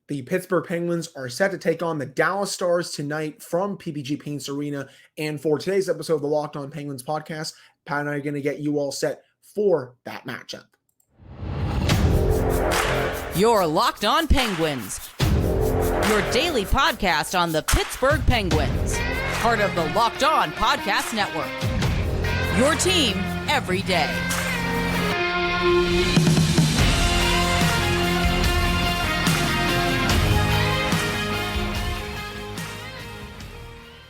The Pittsburgh Penguins are set to take on the Dallas Stars tonight from PPG Paints Arena. And for today's episode of the Locked On Penguins podcast, Pat and I are going to get you all set for that matchup. You're Locked On Penguins, your daily podcast on the Pittsburgh Penguins, part of the Locked On Podcast Network. Your team every day.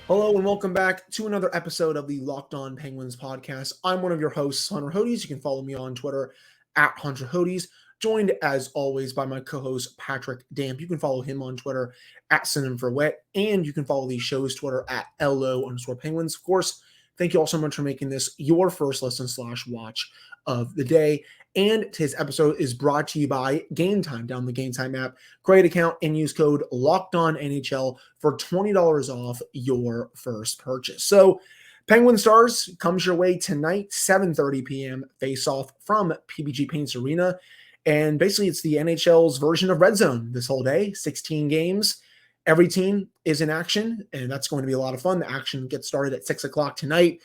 Hello and welcome back to another episode of the Locked On Penguins podcast. I'm one of your hosts, Hunter Hodes. You can follow me on Twitter at Hunter Hodes, joined as always by my co-host Patrick Damp. You can follow him on Twitter at SynonymForWit, and you can follow the show's Twitter at LO_Penguins. Of course, thank you all so much for making this your first listen / watch of the day. And today's episode is brought to you by Game Time. Download the Game Time app, create an account, and use code LOCKEDONNHL for $20 off your first purchase. So Penguin Stars comes your way tonight, 7:30 p.m. face-off from PPG Paints Arena. And basically it's the NHL's version of Red Zone this whole day, 16 games. Every team is in action, and that's going to be a lot of fun. The action gets started at 6 o'clock tonight,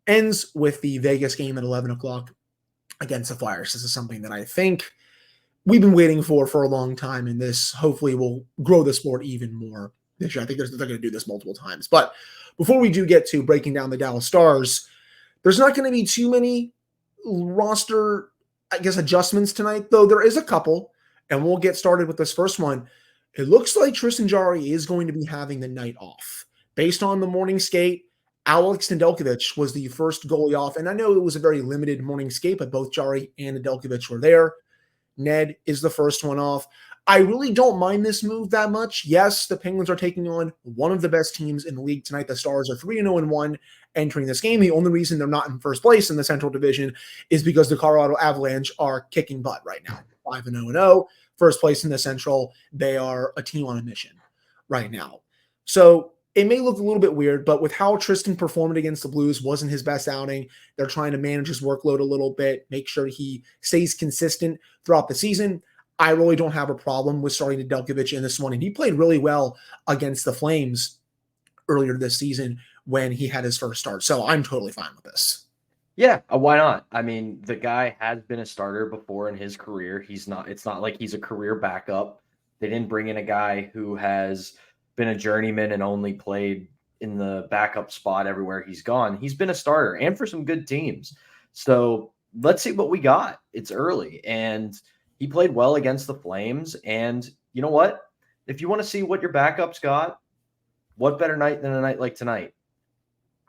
ends with the Vegas game at 11 o'clock against the Flyers. This is something that I think we've been waiting for a long time, and this hopefully will grow the sport even more this year. I think they're going to do this multiple times. But before we do get to breaking down the Dallas Stars, there's not going to be too many roster, adjustments tonight, though there is a couple, and we'll get started with this first one. It looks like Tristan Jarry is going to be having the night off. Based on the morning skate, Alex Nedeljkovic was the first goalie off, and I know it was a very limited morning skate, but both Jarry and Nedeljkovic were there. Ned is the first one off. I really don't mind this move that much. Yes, the Penguins are taking on one of the best teams in the league tonight. The Stars are 3-0-1 entering this game. The only reason they're not in first place in the Central Division is because the Colorado Avalanche are kicking butt right now. 5-0-0, first place in the Central. They are a team on a mission right now. So it may look a little bit weird, but with how Tristan performed against the Blues, wasn't his best outing. They're trying to manage his workload a little bit, make sure he stays consistent throughout the season. I really don't have a problem with starting Nedeljkovic in this one. And he played really well against the Flames earlier this season when he had his first start. So I'm totally fine with this. Yeah, why not? I mean, the guy has been a starter before in his career. It's not like he's a career backup. They didn't bring in a guy who has been a journeyman and only played in the backup spot everywhere he's gone. He's been a starter and for some good teams. So let's see what we got. It's early, and he played well against the Flames. And you know what? If you want to see what your backups got, what better night than a night like tonight?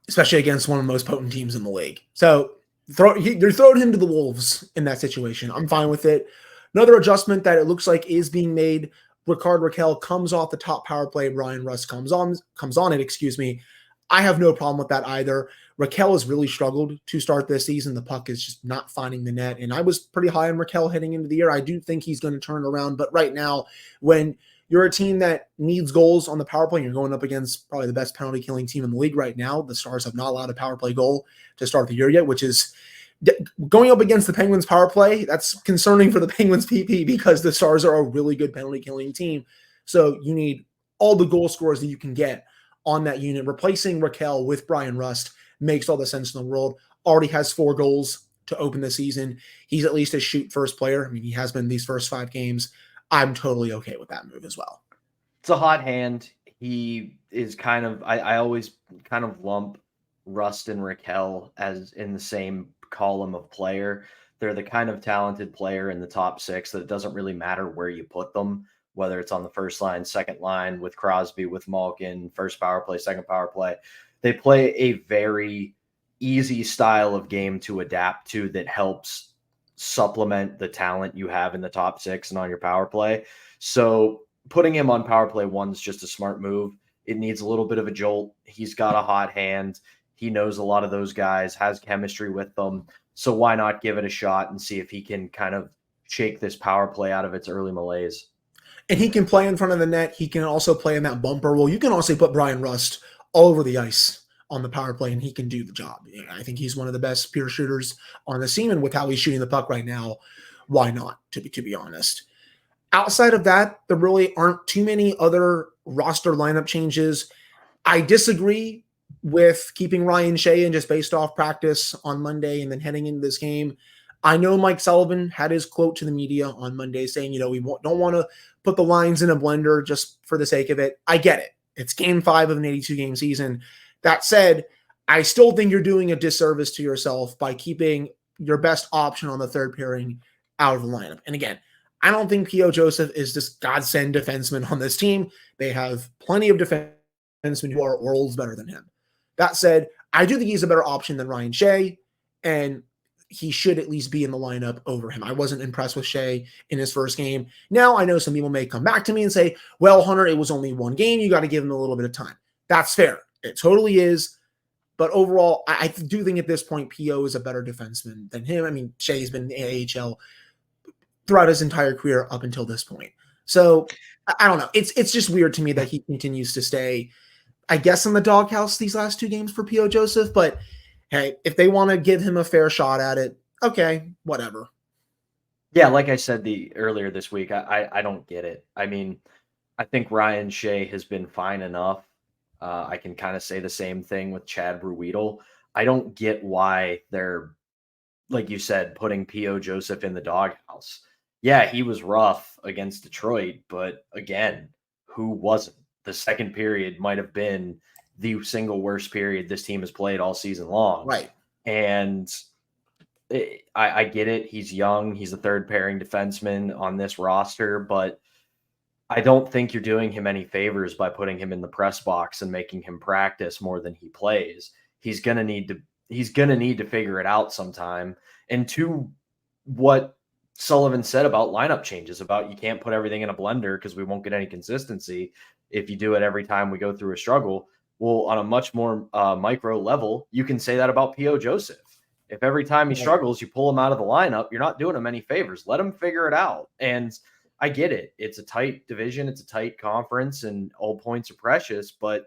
Especially against one of the most potent teams in the league. So they're throwing him to the Wolves in that situation. I'm fine with it. Another adjustment that it looks like is being made, Rickard Rakell comes off the top power play. Bryan Rust comes on it. I have no problem with that either. Rakell has really struggled to start this season. The puck is just not finding the net. And I was pretty high on Rakell heading into the year. I do think he's going to turn it around. But right now, when you're a team that needs goals on the power play, and you're going up against probably the best penalty killing team in the league right now. The Stars have not allowed a power play goal to start the year yet, which is going up against the Penguins power play. That's concerning for the Penguins PP because the Stars are a really good penalty killing team. So you need all the goal scorers that you can get on that unit. Replacing Rakell with Bryan Rust makes all the sense in the world. Already has 4 goals to open the season. He's at least a shoot first player. I mean, he has been these first 5 games. I'm totally okay with that move as well. It's a hot hand. He is kind of, I always kind of lump Rust and Rakell as in the same column of player. They're the kind of talented player in the top 6 that it doesn't really matter where you put them, whether it's on the first line, second line, with Crosby, with Malkin, first power play, second power play. They play a very easy style of game to adapt to that helps supplement the talent you have in the top 6 and on your power play. So putting him on power play 1 is just a smart move. It needs a little bit of a jolt. He's got a hot hand. He knows a lot of those guys, has chemistry with them. So why not give it a shot and see if he can kind of shake this power play out of its early malaise? And he can play in front of the net. He can also play in that bumper role. You can also put Bryan Rust all over the ice on the power play, and he can do the job. I think he's one of the best pure shooters on the scene, and with how he's shooting the puck right now, why not, to be honest. outside of that, there really aren't too many other roster lineup changes. I disagree with keeping Ryan Shea in just based off practice on Monday and then heading into this game. I know Mike Sullivan had his quote to the media on Monday saying, we don't want to put the lines in a blender just for the sake of it. I get it. It's game 5 of an 82-game season. That said, I still think you're doing a disservice to yourself by keeping your best option on the third pairing out of the lineup. And again, I don't think P.O. Joseph is this godsend defenseman on this team. They have plenty of defensemen who are worlds better than him. That said, I do think he's a better option than Ryan Shea, and he should at least be in the lineup over him. I wasn't impressed with Shea in his first game. Now, I know some people may come back to me and say, well, Hunter, it was only one game. You got to give him a little bit of time. That's fair. It totally is. But overall, I do think at this point, P.O. is a better defenseman than him. I mean, Shea's been in the AHL throughout his entire career up until this point. So, I don't know. It's just weird to me that he continues to stay, I guess, in the doghouse these last 2 games for P.O. Joseph. But hey, if they want to give him a fair shot at it, okay, whatever. Yeah, like I said earlier this week, I don't get it. I mean, I think Ryan Shea has been fine enough. I can kind of say the same thing with Chad Bruedel. I don't get why they're, like you said, putting P.O. Joseph in the doghouse. Yeah, he was rough against Detroit, but again, who wasn't? The second period might have been the single worst period this team has played all season long. Right. And I get it. He's young. He's a third pairing defenseman on this roster, but I don't think you're doing him any favors by putting him in the press box and making him practice more than he plays. He's going to need to figure it out sometime. And to what Sullivan said about lineup changes, about you can't put everything in a blender because we won't get any consistency if you do it every time we go through a struggle. Well, on a much more micro level, you can say that about P.O. Joseph. If every time he struggles, you pull him out of the lineup, you're not doing him any favors. Let him figure it out. And I get it. It's a tight division. It's a tight conference, and all points are precious. But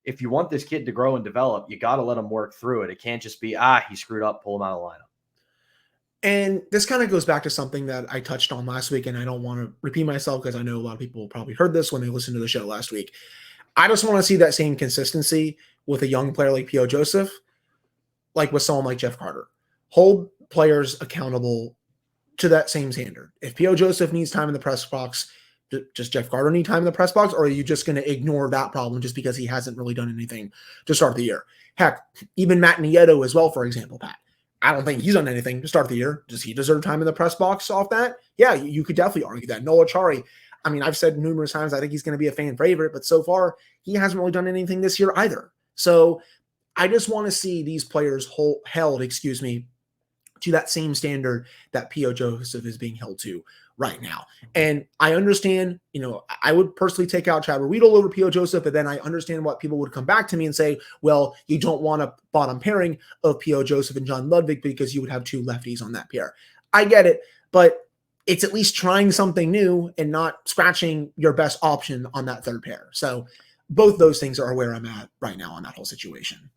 if you want this kid to grow and develop, you got to let him work through it. It can't just be, he screwed up, pull him out of the lineup. And this kind of goes back to something that I touched on last week, and I don't want to repeat myself because I know a lot of people probably heard this when they listened to the show last week. I just want to see that same consistency with a young player like P.O. Joseph, like with someone like Jeff Carter. Hold players accountable to that same standard. If P.O. Joseph needs time in the press box, does Jeff Carter need time in the press box, or are you just going to ignore that problem just because he hasn't really done anything to start the year? Heck, even Matt Nieto as well, for example, Pat. I don't think he's done anything to start the year. Does he deserve time in the press box off that? Yeah, you could definitely argue that. Noah Chari, I mean, I've said numerous times I think he's going to be a fan favorite, but so far he hasn't really done anything this year either. So I just want to see these players held to that same standard that P.O. Joseph is being held to right now. And I understand, I would personally take out Chad Riedel over P.O. Joseph, but then I understand what people would come back to me and say, well, you don't want a bottom pairing of P.O. Joseph and John Ludvig because you would have 2 lefties on that pair. I get it, but it's at least trying something new and not scratching your best option on that third pair. So both those things are where I'm at right now on that whole situation.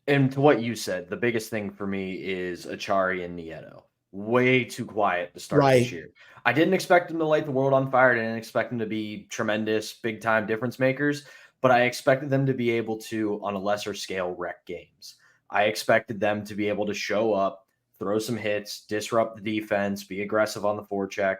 And to what you said, the biggest thing for me is Achari and Nieto. Way too quiet to start this year. I didn't expect them to light the world on fire. I didn't expect them to be tremendous, big-time difference makers, but I expected them to be able to, on a lesser scale, wreck games. I expected them to be able to show up, throw some hits, disrupt the defense, be aggressive on the forecheck,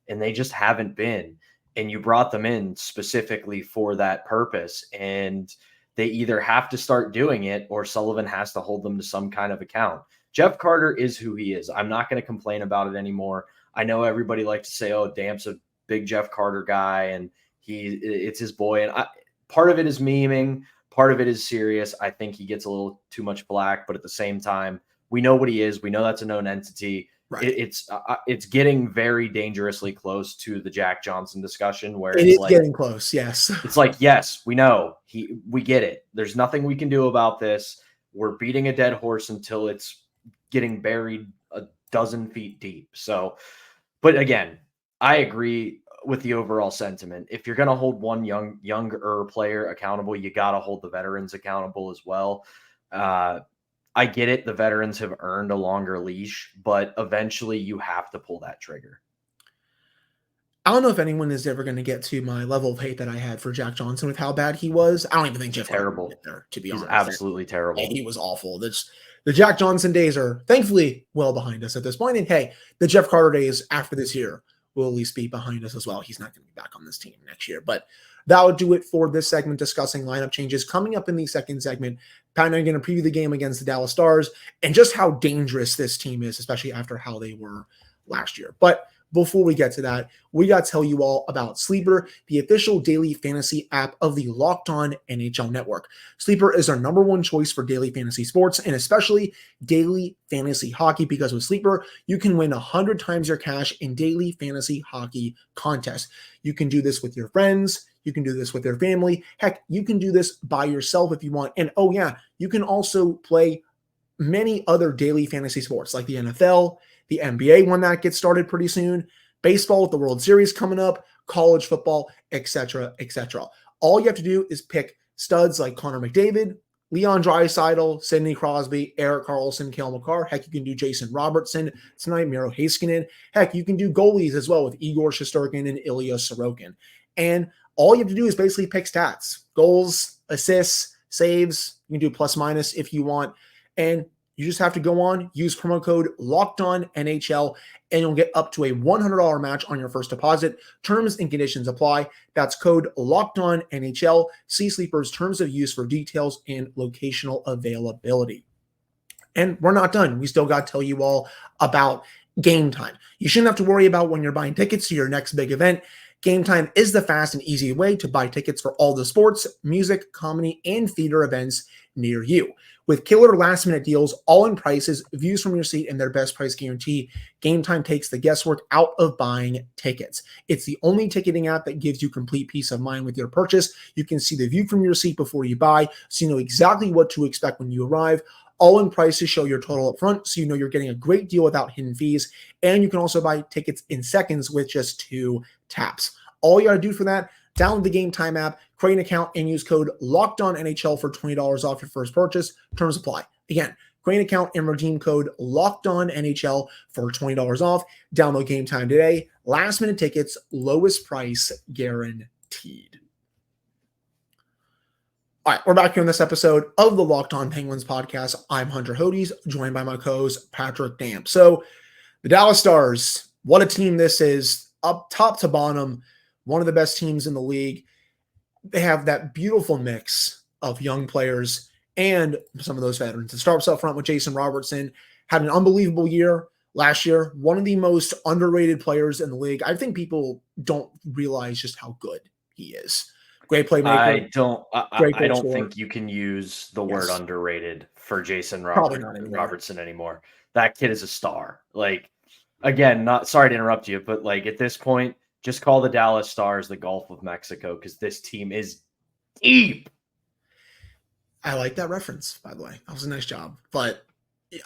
and they just haven't been. And you brought them in specifically for that purpose, and they either have to start doing it or Sullivan has to hold them to some kind of account. Jeff Carter is who he is. I'm not going to complain about it anymore. I know everybody likes to say, oh, Damp's a big Jeff Carter guy and it's his boy. And part of it is memeing. Part of it is serious. I think he gets a little too much flack, but at the same time, we know what he is. We know that's a known entity. Right. It's getting very dangerously close to the Jack Johnson discussion where it's like, getting close. Yes. It's like, yes, we know we get it. There's nothing we can do about this. We're beating a dead horse until it's getting buried a dozen feet deep. So, but again, I agree with the overall sentiment. If you're going to hold one younger player accountable, you got to hold the veterans accountable as well. I get it. The veterans have earned a longer leash, but eventually you have to pull that trigger. I don't know if anyone is ever going to get to my level of hate that I had for Jack Johnson with how bad he was. I don't even think Jeff Terrible. Carter there, to be He's honest. absolutely terrible. He was awful. The Jack Johnson days are thankfully well behind us at this point. And hey, the Jeff Carter days after this year will at least be behind us as well. He's not going to be back on this team next year. But that would do it for this segment discussing lineup changes. Coming up in the second segment, Pat and I are going to preview the game against the Dallas Stars and just how dangerous this team is, especially after how they were last year. But before we get to that, we got to tell you all about Sleeper, the official daily fantasy app of the Locked On NHL Network. Sleeper is our number one choice for daily fantasy sports and especially daily fantasy hockey, because with Sleeper, you can win 100 times your cash in daily fantasy hockey contests. You can do this with your friends. You can do this with your family. Heck, you can do this by yourself if you want. And oh yeah, you can also play many other daily fantasy sports like the NFL, the NBA when that gets started pretty soon, baseball with the World Series coming up, college football, etc., etc. All you have to do is pick studs like Connor McDavid, Leon Draisaitl, Sidney Crosby, Erik Karlsson, Cale Makar. Heck, you can do Jason Robertson tonight, Miro Heiskanen. Heck, you can do goalies as well with Igor Shesterkin and Ilya Sorokin. And all you have to do is basically pick stats, goals, assists, saves. You can do plus minus if you want. And you just have to go on, use promo code LOCKEDONNHL, and you'll get up to a $100 match on your first deposit. Terms and conditions apply. That's code LOCKEDONNHL. See Sleeper's terms of use for details and locational availability. And we're not done. We still got to tell you all about Game Time. You shouldn't have to worry about when you're buying tickets to your next big event. Game Time is the fast and easy way to buy tickets for all the sports, music, comedy, and theater events near you. With killer last-minute deals, all-in prices, views from your seat, and their best price guarantee, Game Time takes the guesswork out of buying tickets. It's the only ticketing app that gives you complete peace of mind with your purchase. You can see the view from your seat before you buy, so you know exactly what to expect when you arrive. All-in prices show your total up front, so you know you're getting a great deal without hidden fees. And you can also buy tickets in seconds with just 2 taps. All you got to do for that, download the Game Time app, create an account, and use code LOCKEDONNHL for $20 off your first purchase. Terms apply. Again, create an account and redeem code LOCKEDONNHL for $20 off. Download Game Time today. Last minute tickets, lowest price guaranteed. All right, we're back here on this episode of the Locked On Penguins podcast. I'm Hunter Hodes, joined by my co-host Patrick Damp. So the Dallas Stars, what a team this is, up top to bottom, one of the best teams in the league. They have that beautiful mix of young players and some of those veterans. It starts up front with Jason Robertson, had an unbelievable year last year, one of the most underrated players in the league. I think people don't realize just how good he is. Great playmaker. I don't think you can use the word underrated for Jason Robertson anymore. That kid is a star. Like, again, not sorry to interrupt you, but like at this point, just call the Dallas Stars the Gulf of Mexico, because this team is deep. I like that reference, by the way. That was a nice job. But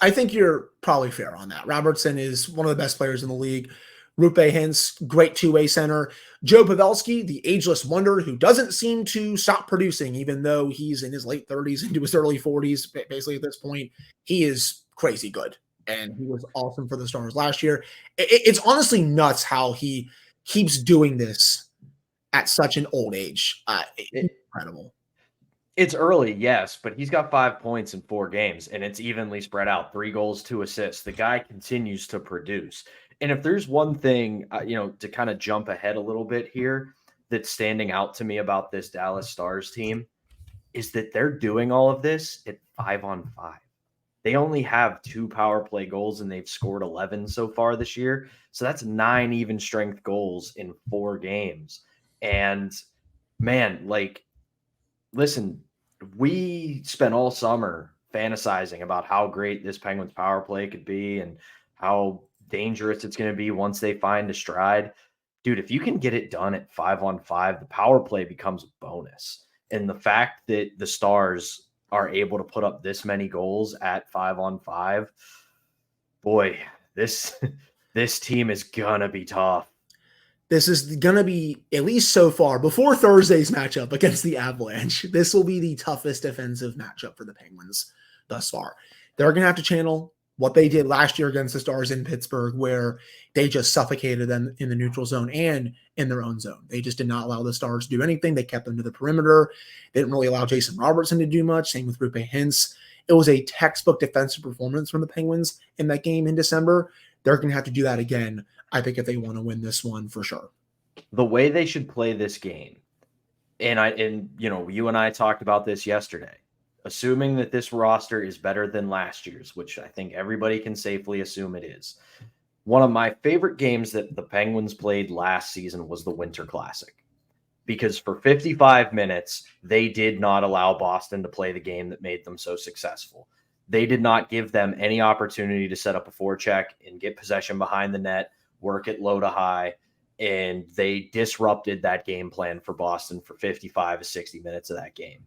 I think you're probably fair on that. Robertson is one of the best players in the league. Rupe Hintz, great two-way center. Joe Pavelski, the ageless wonder who doesn't seem to stop producing, even though he's in his late 30s into his early 40s. Basically, at this point, he is crazy good. And he was awesome for the Stars last year. It's honestly nuts how he keeps doing this at such an old age. Incredible. It's early, yes, but he's got 5 points in 4 games, and it's evenly spread out. 3 goals, 2 assists. The guy continues to produce. And if there's one thing, to kind of jump ahead a little bit here that's standing out to me about this Dallas Stars team is that they're doing all of this at 5-on-5. They only have 2 power play goals, and they've scored 11 so far this year. So that's 9 even strength goals in 4 games. And man, like, listen, we spent all summer fantasizing about how great this Penguins power play could be and how dangerous it's going to be once they find a stride. Dude, if you can get it done at 5-on-5, the power play becomes a bonus. And the fact that the Stars are able to put up this many goals at 5-on-5, boy, this team is gonna be tough. This is gonna be, at least so far, before Thursday's matchup against the Avalanche, this will be the toughest defensive matchup for the Penguins thus far. They're gonna have to channel what they did last year against the Stars in Pittsburgh, where they just suffocated them in the neutral zone and in their own zone. They just did not allow the Stars to do anything. They kept them to the perimeter. They didn't really allow Jason Robertson to do much. Same with Rupe Hintz. It was a textbook defensive performance from the Penguins in that game in December. They're going to have to do that again, I think, if they want to win this one for sure. The way they should play this game, and you and I talked about this yesterday, assuming that this roster is better than last year's, which I think everybody can safely assume it is. One of my favorite games that the Penguins played last season was the Winter Classic, because for 55 minutes, they did not allow Boston to play the game that made them so successful. They did not give them any opportunity to set up a forecheck and get possession behind the net, work it low to high, and they disrupted that game plan for Boston for 55 to 60 minutes of that game.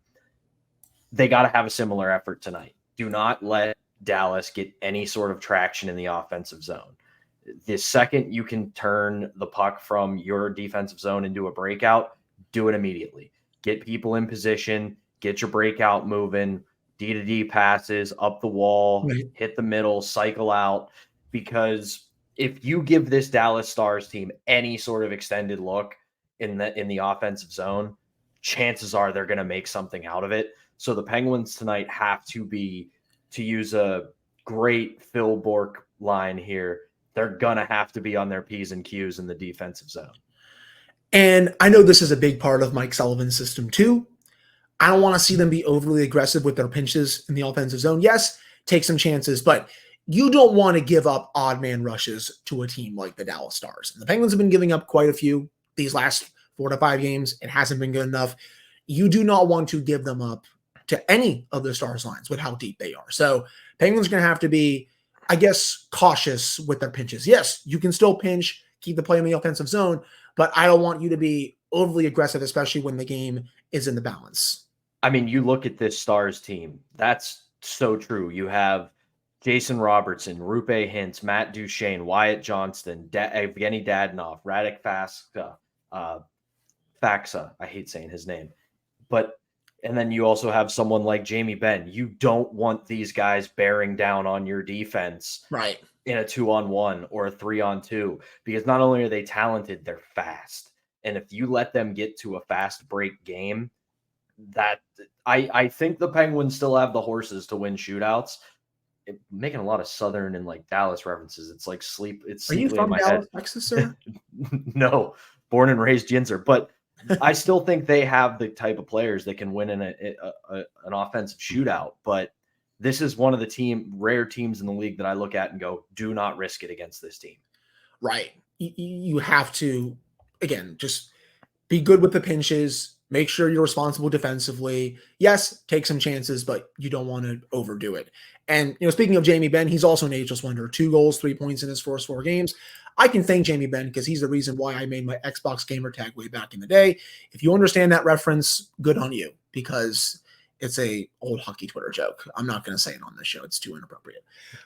They got to have a similar effort tonight. Do not let Dallas get any sort of traction in the offensive zone. The second you can turn the puck from your defensive zone into a breakout, do it immediately. Get people in position, get your breakout moving, D-to-D passes, up the wall, hit the middle, cycle out. Because if you give this Dallas Stars team any sort of extended look in the offensive zone, chances are they're going to make something out of it. So the Penguins tonight have to use a great Phil Bourque line here, they're going to have to be on their P's and Q's in the defensive zone. And I know this is a big part of Mike Sullivan's system too. I don't want to see them be overly aggressive with their pinches in the offensive zone. Yes, take some chances, but you don't want to give up odd man rushes to a team like the Dallas Stars. And the Penguins have been giving up quite a few these last 4 to 5 games. It hasn't been good enough. You do not want to give them up to any of the Stars lines with how deep they are. So Penguins are going to have to be, I guess, cautious with their pinches. Yes, you can still pinch, keep the play in the offensive zone, but I don't want you to be overly aggressive, especially when the game is in the balance. I mean, you look at this Stars team. That's so true. You have Jason Robertson, Rupe Hintz, Matt Duchene, Wyatt Johnston, Evgeny Dadonov, Radek Faksa. I hate saying his name. And then you also have someone like Jamie Benn. You don't want these guys bearing down on your defense right in a 2-on-1 or a 3-on-2, because not only are they talented, they're fast. And if you let them get to a fast break game, that I think the Penguins still have the horses to win shootouts. Making a lot of Southern and like Dallas references. It's like sleep. It's Are you from my Dallas, head. Texas, sir? No, born and raised Yinzer, but I still think they have the type of players that can win in an offensive shootout. But this is one of the rare teams in the league that I look at and go, do not risk it against this team. Right. You have to, again, just be good with the pinches. Make sure you're responsible defensively. Yes, take some chances, but you don't want to overdo it. And, speaking of Jamie Benn, he's also an ageless wonder. 2 goals, 3 points in his first 4 games. I can thank Jamie Benn because he's the reason why I made my Xbox gamer tag way back in the day. If you understand that reference, good on you, because it's a old hockey Twitter joke. I'm not going to say it on this show. It's too inappropriate.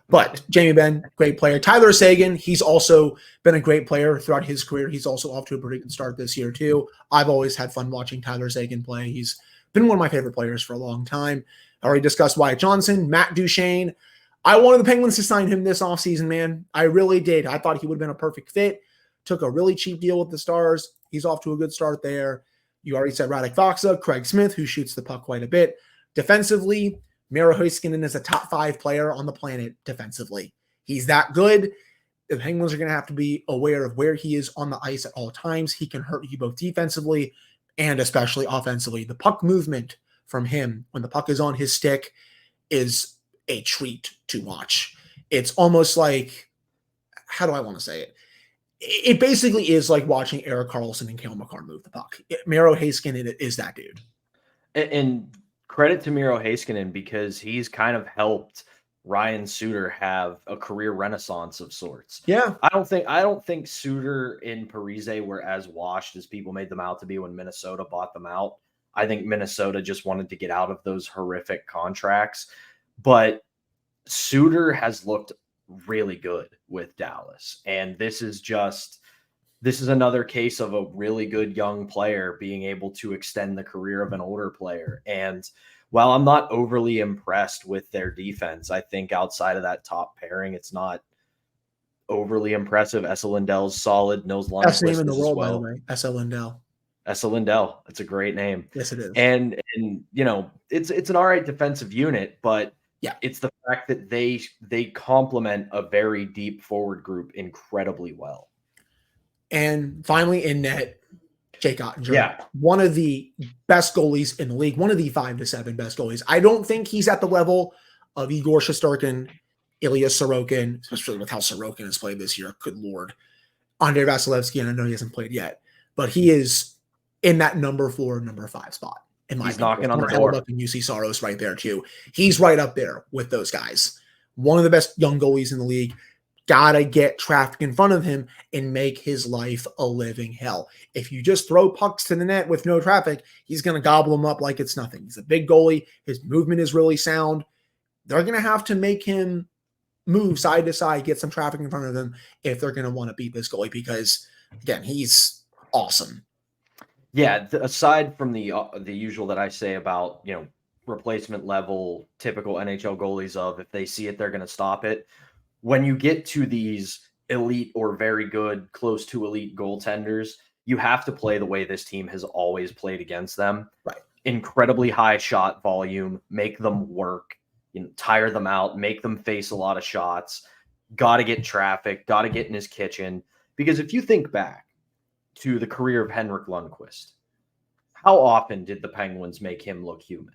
But Jamie Benn, great player. Tyler Seguin, he's also been a great player throughout his career. He's also off to a pretty good start this year too. I've always had fun watching Tyler Seguin play. He's been one of my favorite players for a long time. I already discussed Wyatt Johnson, Matt Duchene. I wanted the Penguins to sign him this offseason, man. I really did. I thought he would have been a perfect fit. Took a really cheap deal with the Stars. He's off to a good start there. You already said Radek Faksa, Craig Smith, who shoots the puck quite a bit. Defensively, Miro Heiskanen is a top 5 player on the planet defensively. He's that good. The Penguins are going to have to be aware of where he is on the ice at all times. He can hurt you both defensively and especially offensively. The puck movement from him when the puck is on his stick is a treat to watch. It's almost like, how do I want to say it? It basically is like watching Erik Karlsson and Cale Makar move the puck. Miro Heiskanen is that dude. And credit to Miro Heiskanen, because he's kind of helped Ryan Suter have a career renaissance of sorts. Yeah. I don't think Suter and Parise were as washed as people made them out to be when Minnesota bought them out. I think Minnesota just wanted to get out of those horrific contracts. But Suter has looked really good with Dallas. And this is another case of a really good young player being able to extend the career of an older player. And while I'm not overly impressed with their defense, I think outside of that top pairing, it's not overly impressive. Esa Lindell's solid. Nils Best name Lundqvist in the is as world, by the well. way. S.L. Lindell. Esa Lindell. It's a great name. Yes, it is. And you know, it's an all right defensive unit, but yeah, it's the fact that they complement a very deep forward group incredibly well. And finally, in net, Jake Oettinger. Yeah. One of the best goalies in the league, one of the 5 to 7 best goalies. I don't think he's at the level of Igor Shesterkin, Ilya Sorokin, especially with how Sorokin has played this year. Good Lord. Andrei Vasilevsky, and I know he hasn't played yet, but he is in that number 4, number 5 spot. He's knocking on the door. And UC Saros right there too. He's right up there with those guys. One of the best young goalies in the league. Gotta get traffic in front of him and make his life a living hell. If you just throw pucks to the net with no traffic, he's going to gobble them up like it's nothing. He's a big goalie. His movement is really sound. They're going to have to make him move side to side, get some traffic in front of him if they're going to want to beat this goalie because, again, he's awesome. Yeah, aside from the usual that I say about, you know, replacement level, typical NHL goalies of if they see it, they're going to stop it. When you get to these elite or very good, close to elite goaltenders, you have to play the way this team has always played against them. Right. Incredibly high shot volume, make them work, you know, tire them out, make them face a lot of shots. Got to get traffic, got to get in his kitchen. Because if you think back to the career of Henrik Lundqvist, how often did the Penguins make him look human?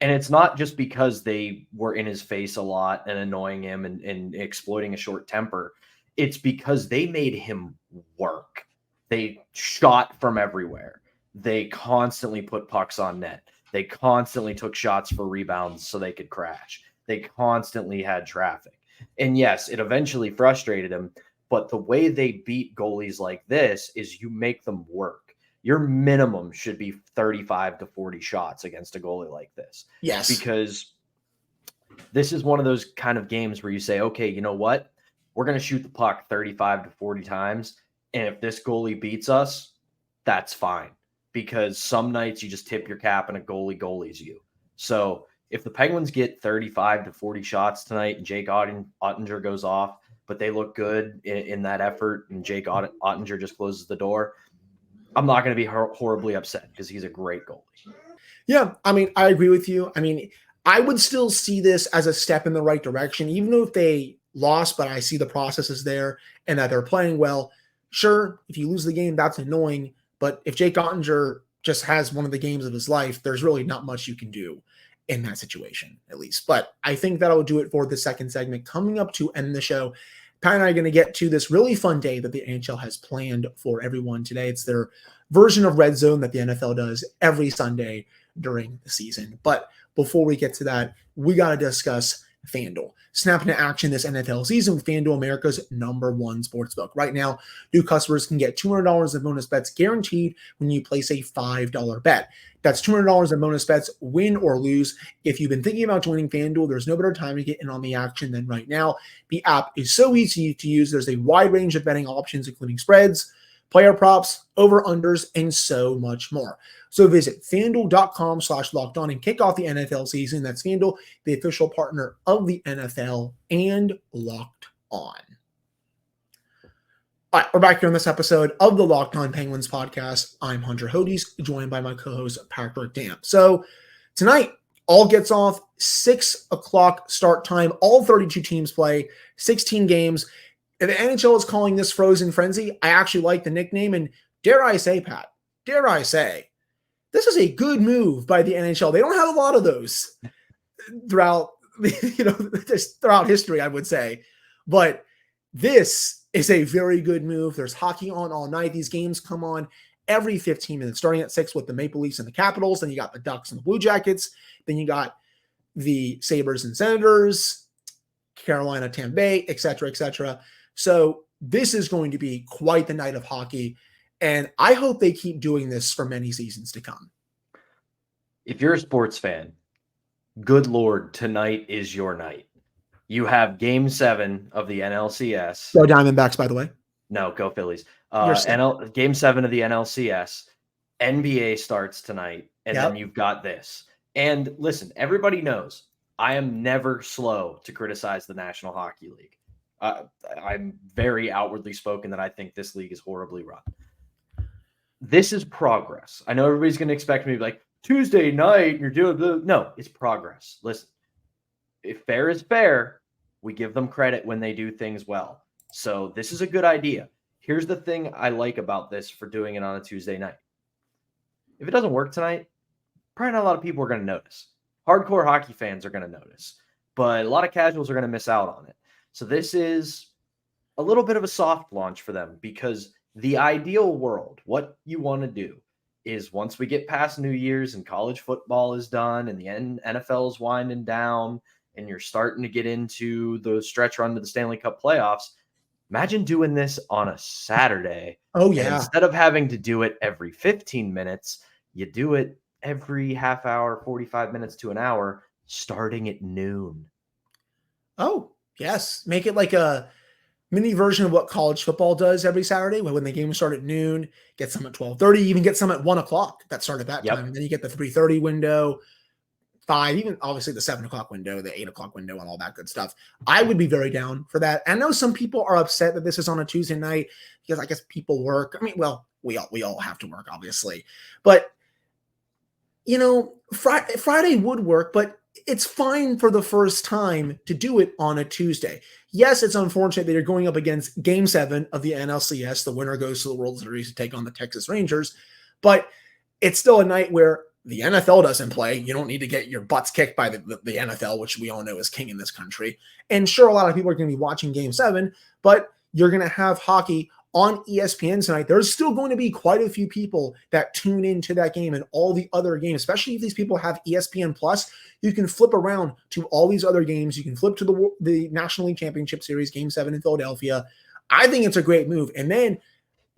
And it's not just because they were in his face a lot and annoying him and exploiting a short temper. It's because they made him work. They shot from everywhere. They constantly put pucks on net. They constantly took shots for rebounds so they could crash. They constantly had traffic. And yes, it eventually frustrated him. But the way they beat goalies like this is you make them work. Your minimum should be 35 to 40 shots against a goalie like this. Yes. Because this is one of those kind of games where you say, okay, you know what? We're going to shoot the puck 35 to 40 times. And if this goalie beats us, that's fine. Because some nights you just tip your cap and a goalies you. So if the Penguins get 35 to 40 shots tonight and Jake Oettinger goes off, but they look good in that effort and Jake Oettinger just closes the door, I'm not going to be horribly upset because he's a great goalie. Yeah, I mean, I agree with you. I mean, I would still see this as a step in the right direction, even though if they lost, but I see the process is there and that they're playing well. Sure, if you lose the game, that's annoying. But if Jake Oettinger just has one of the games of his life, there's really not much you can do in that situation, at least. But I think that'll do it for the second segment. Coming up to end the show, Pat and I are going to get to this really fun day that the NHL has planned for everyone today. It's their version of Red Zone that the NFL does every Sunday during the season. But before we get to that, we got to discuss FanDuel. Snap into action this NFL season with FanDuel, America's #1 sportsbook. Right now, new customers can get $200 in bonus bets guaranteed when you place a $5 bet. That's $200 in bonus bets, win or lose. If you've been thinking about joining FanDuel, there's no better time to get in on the action than right now. The app is so easy to use. There's a wide range of betting options, including spreads, player props, over-unders, and so much more. So visit FanDuel.com/lockedon and kick off the NFL season. That's FanDuel, the official partner of the NFL and Locked On. All right, we're back here on this episode of the Locked On Penguins podcast. I'm Hunter Hodes, joined by my co-host Patrick Damp. So tonight, all gets off 6 o'clock start time. All 32 teams play, 16 games. And the NHL is calling this Frozen Frenzy. I actually like the nickname. And dare I say, Pat, this is a good move by the NHL. They don't have a lot of those throughout, just throughout history, I would say. But this is a very good move. There's hockey on all night. These games come on every 15 minutes, starting at 6 with the Maple Leafs and the Capitals. Then you got the Ducks and the Blue Jackets. Then you got the Sabres and Senators, Carolina, Tampa Bay, et cetera, et cetera. So this is going to be quite the night of hockey. And I hope they keep doing this for many seasons to come. If you're a sports fan, good Lord, tonight is your night. You have Game 7 of the NLCS. Go Diamondbacks, by the way. No, go Phillies. Game 7 of the NLCS. NBA starts tonight, and then you've got this. And listen, everybody knows I am never slow to criticize the National Hockey League. I'm very outwardly spoken that I think this league is horribly run. This is progress. I know everybody's going to expect me to be like, Tuesday night, you're doing the... No, it's progress. Listen, if fair is fair, we give them credit when they do things well. So this is a good idea. Here's the thing I like about this for doing it on a Tuesday night. If it doesn't work tonight, probably not a lot of people are going to notice. Hardcore hockey fans are going to notice, but a lot of casuals are going to miss out on it. So this is a little bit of a soft launch for them, because the ideal world, what you want to do is once we get past New Year's and college football is done and the NFL is winding down and you're starting to get into the stretch run to the Stanley Cup playoffs, imagine doing this on a Saturday. Oh, yeah. And instead of having to do it every 15 minutes, you do it every half hour, 45 minutes to an hour, starting at noon. Oh, yes. Make it like a mini version of what college football does every Saturday, when the games start at noon, get some at 12:30, even get some at 1 o'clock that start at that time. And then you get the 3:30 window, 5, even obviously the 7 o'clock window, the 8 o'clock window, and all that good stuff. I would be very down for that. I know some people are upset that this is on a Tuesday night because I guess people work. I mean, well, we all have to work, obviously. But, you know, Friday would work, but it's fine for the first time to do it on a Tuesday. Yes, it's unfortunate that you're going up against Game 7 of the NLCS. The winner goes to the World Series to take on the Texas Rangers. But it's still a night where the NFL doesn't play. You don't need to get your butts kicked by the NFL, which we all know is king in this country. And sure, a lot of people are going to be watching Game 7, but you're going to have hockey on ESPN tonight. There's still going to be quite a few people that tune into that game and all the other games, especially if these people have ESPN Plus. You can flip around to all these other games. You can flip to the National League Championship Series, Game 7 in Philadelphia. I think it's a great move. And then,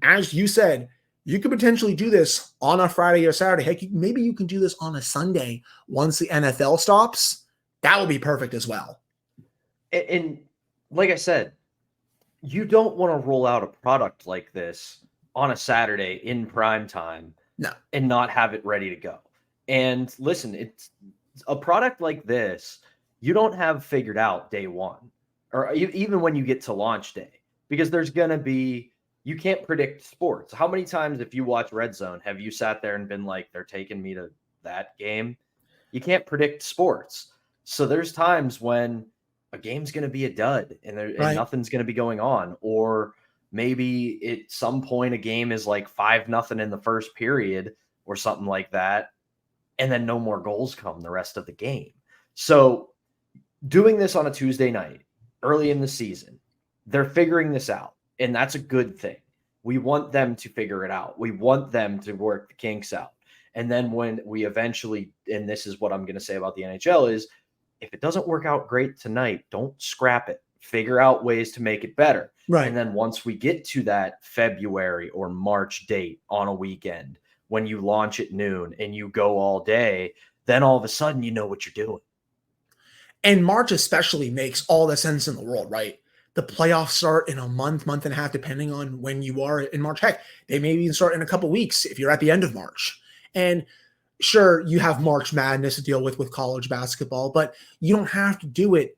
as you said, you could potentially do this on a Friday or Saturday. Heck, maybe you can do this on a Sunday once the NFL stops. That would be perfect as well. And like I said, you don't want to roll out a product like this on a Saturday in prime time and not have it ready to go. And listen, it's a product like this, you don't have figured out day one, or even when you get to launch day, because there's going to be, you can't predict sports. How many times, if you watch Red Zone, have you sat there and been like, they're taking me to that game? You can't predict sports. So there's times when a game's going to be a dud and nothing's going to be going on. Or maybe at some point a game is like 5-0 in the first period or something like that, and then no more goals come the rest of the game. So doing this on a Tuesday night, early in the season, they're figuring this out, and that's a good thing. We want them to figure it out. We want them to work the kinks out. And then when we eventually, and this is what I'm going to say about the NHL, is if it doesn't work out great tonight, don't scrap it. Figure out ways to make it better. Right. And then once we get to that February or March date on a weekend, when you launch at noon and you go all day, then all of a sudden you know what you're doing. And March especially makes all the sense in the world, right? The playoffs start in a month and a half, depending on when you are in March. Heck, they may even start in a couple weeks if you're at the end of March. And sure, you have March Madness to deal with college basketball, but you don't have to do it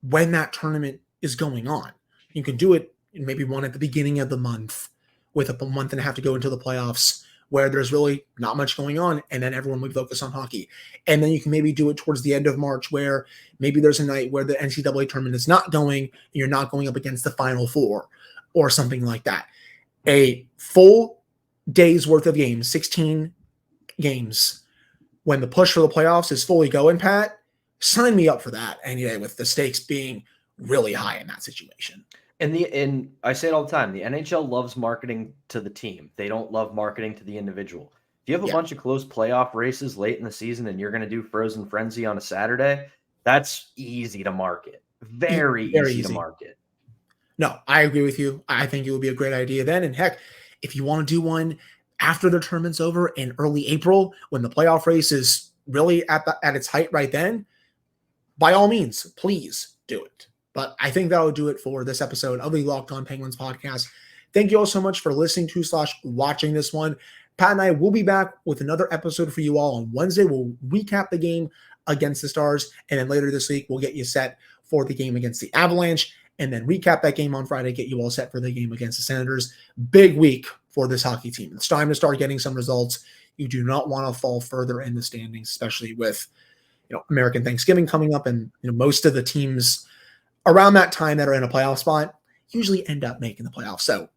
when that tournament is going on. You can do it maybe one at the beginning of the month with a month and a half to go into the playoffs, where there's really not much going on, and then everyone would focus on hockey. And then you can maybe do it towards the end of March, where maybe there's a night where the NCAA tournament is not going, and you're not going up against the Final Four or something like that. A full day's worth of games, 16 games, when the push for the playoffs is fully going, Pat, sign me up for that any day, with the stakes being really high in that situation. And I say it all the time, the NHL loves marketing to the team. They don't love marketing to the individual. If you have a bunch of close playoff races late in the season and you're going to do Frozen Frenzy on a Saturday, that's easy to market. Very easy to market. No, I agree with you. I think it would be a great idea then. And heck, if you want to do one after the tournament's over in early April, when the playoff race is really at its height right then, by all means, please do it. But I think that will do it for this episode of the Locked On Penguins podcast. Thank you all so much for listening to / watching this one. Pat and I will be back with another episode for you all on Wednesday. We'll recap the game against the Stars, and then later this week, we'll get you set for the game against the Avalanche, and then recap that game on Friday, get you all set for the game against the Senators. Big week for this hockey team. It's time to start getting some results. You do not want to fall further in the standings, especially with American Thanksgiving coming up, and most of the teams around that time that are in a playoff spot usually end up making the playoffs. So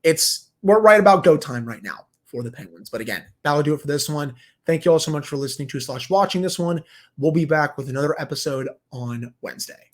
we're right about go time right now for the Penguins. But again, that'll do it for this one. Thank you all so much for listening to / watching this one. We'll be back with another episode on Wednesday.